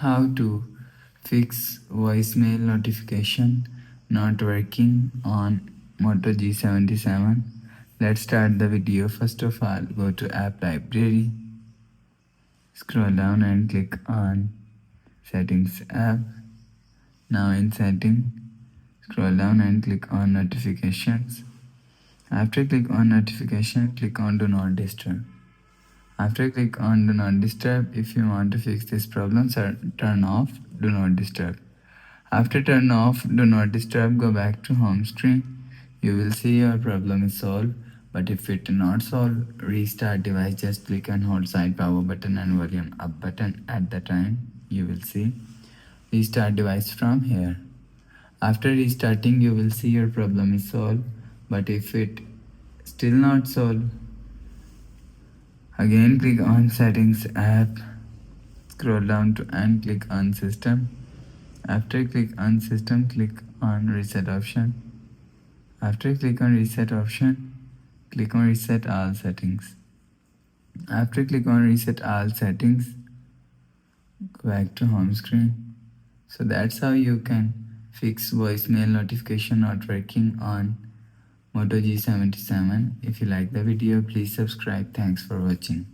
how to fix voicemail notification not working on Moto G77. Let's start the video. First of all, go to app library, scroll down and click on settings app. Now in setting, scroll down and click on notifications. After click on notification, click on do not disturb. After click on do not disturb, if you want to fix this problem, turn off do not disturb. After turn off do not disturb, go back to home screen. You will see your problem is solved. But if it not solved, restart device. Just click and hold side power button and volume up button at the time. You will see restart device from here. After restarting, you will see your problem is solved. But if it still not solved, again click on settings app, scroll down to and click on system. After click on system, click on reset option. After click on reset option, click on reset all settings. After click on reset all settings, go back to home screen. So that's how you can fix voicemail notification not working on Moto G77. If you like the video, please subscribe. Thanks for watching.